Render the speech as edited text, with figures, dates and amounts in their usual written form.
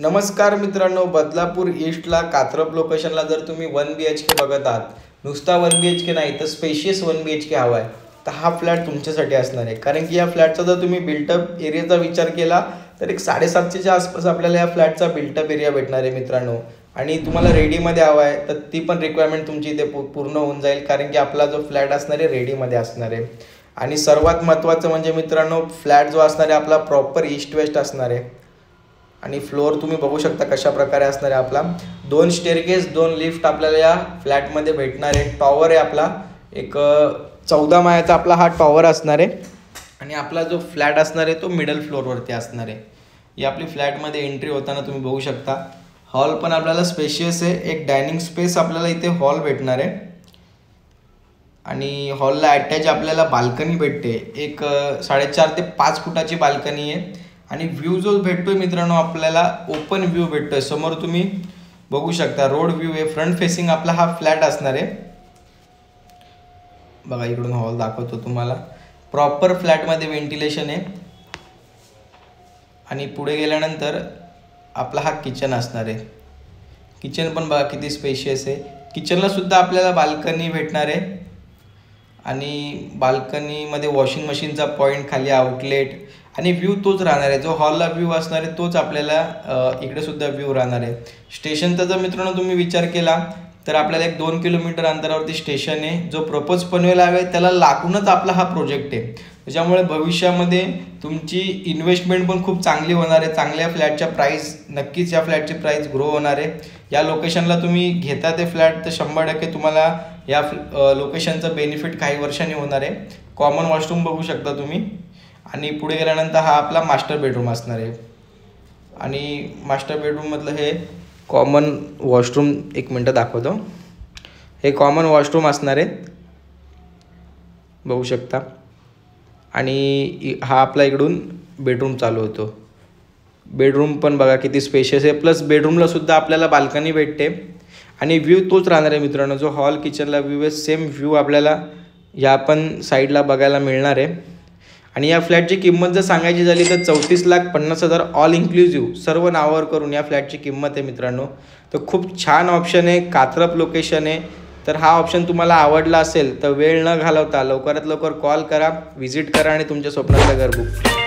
नमस्कार मित्रांनो, बदलापूर ईस्टला कात्रप लोकेशनला जर तुम्ही 1 BHK बघत आहात, नुसता 1 BHK नाही तर स्पेशियस 1 BHK हवा आहे, तर हा फ्लॅट तुमच्यासाठी असणार आहे। कारण की या फ्लॅटचा जर तुम्ही बिल्टअप एरियाचा विचार केला तर एक 750च्या आसपास आपल्याला या फ्लॅटचा बिल्टअप एरिया भेटणार आहे मित्रांनो। आणि तुम्हाला रेडीमध्ये हवा आहे तर ती पण रिक्वायरमेंट तुमची इथे पूर्ण होऊन जाईल, कारण की आपला जो फ्लॅट असणार आहे रेडीमध्ये असणार आहे। आणि सर्वात महत्त्वाचं म्हणजे मित्रांनो, फ्लॅट जो असणार आहे आपला प्रॉपर ईस्ट वेस्ट असणार आहे। आणि फ्लोअर तुम्ही बघू शकता कशा प्रकारे असणार आहे आपला। 2 स्टेअरकेस 2 लिफ्ट आपल्याला या फ्लॅटमध्ये भेटणार आहे। टॉवर आहे आपला एक 14 माळ्याचा आपला हा टॉवर असणार आहे। आणि आपला जो फ्लॅट असणार आहे तो मिडल फ्लोअरवरती असणार आहे। ही आपली फ्लॅटमध्ये एंट्री होताना तुम्ही बघू शकता। हॉल पण आपल्याला स्पेशियस आहे, एक डायनिंग स्पेस आपल्याला इथे हॉल भेटणार आहे। आणि हॉलला अटॅच आपल्याला बाल्कनी भेटते, एक 4.5 ते 5 फुटाची बाल्कनी आहे। आणि व्ह्यू जो भेटतोय मित्रांनो आपल्याला ओपन व्ह्यू भेटतोय, समोर तुम्ही बघू शकता रोड व्ह्यू आहे। फ्रंट फेसिंग आपला हा फ्लॅट असणार आहे। बघा इकडून हॉल दाखवतो तुम्हाला, प्रॉपर फ्लॅटमध्ये व्हेंटिलेशन आहे। आणि पुढे गेल्यानंतर आपला हा किचन असणार आहे। किचन पण बघा किती स्पेशियस आहे। किचनला सुद्धा आपल्याला बाल्कनी भेटणार आहे। आणि बाल्कनीमध्ये वॉशिंग मशीनचा पॉईंट, खाली आउटलेट आणि व्ह्यू तोच राहणार आहे। जो हॉलला व्ह्यू असणार आहे तोच आपल्याला इकडे सुद्धा व्ह्यू राहणार आहे। स्टेशनचा जर मित्रांनो तुम्ही विचार केला तर आपल्याला एक 2 किलोमीटर अंतरावरती स्टेशन आहे। जो प्रपोज पनवेल आहे त्याला लागूनच आपला हा प्रोजेक्ट आहे, त्याच्यामुळे भविष्यामध्ये तुमची इन्व्हेस्टमेंट पण खूप चांगली होणार आहे। चांगल्या फ्लॅटच्या प्राईस, नक्कीच या फ्लॅटची प्राईस ग्रो होणार आहे। या लोकेशनला तुम्ही घेता ते फ्लॅट तर 100% तुम्हाला या लोकेशनचं बेनिफिट काही वर्षांनी होणार आहे। कॉमन वॉशरूम बघू शकता तुम्ही। आणि पुढे गेल्यानंतर हा आपला मास्टर बेडरूम असणार आहे। आणि मास्टर बेडरूममधलं हे कॉमन वॉशरूम, एक मिनटं दाखवतो। हे कॉमन वॉशरूम असणार आहे, बघू शकता। आणि हा आपला इकडून बेडरूम चालू होतो। बेडरूम पण बघा किती स्पेशियस आहे, प्लस बेडरूमला सुद्धा आपल्याला बाल्कनी भेटते। आणि व्ह्यू तोच राहणार आहे मित्रांनो, जो हॉल किचनला व्ह्यू आहे सेम व्ह्यू आपल्याला या पण साईडला बघायला मिळणार आहे। आणि या फ्लॅटची किंमत जर सांगायची झाली तर 34,50,000 ऑल इन्क्लुझिव्ह सर्व नावावर करून या फ्लॅटची किंमत आहे मित्रांनो। तर खूप छान ऑप्शन आहे, कात्रप लोकेशन आहे। तर हा ऑप्शन तुम्हाला आवडला असेल तर वेळ न घालवता लवकरात लवकर कॉल करा, व्हिजिट करा आणि तुमच्या स्वप्नातलं घर बुक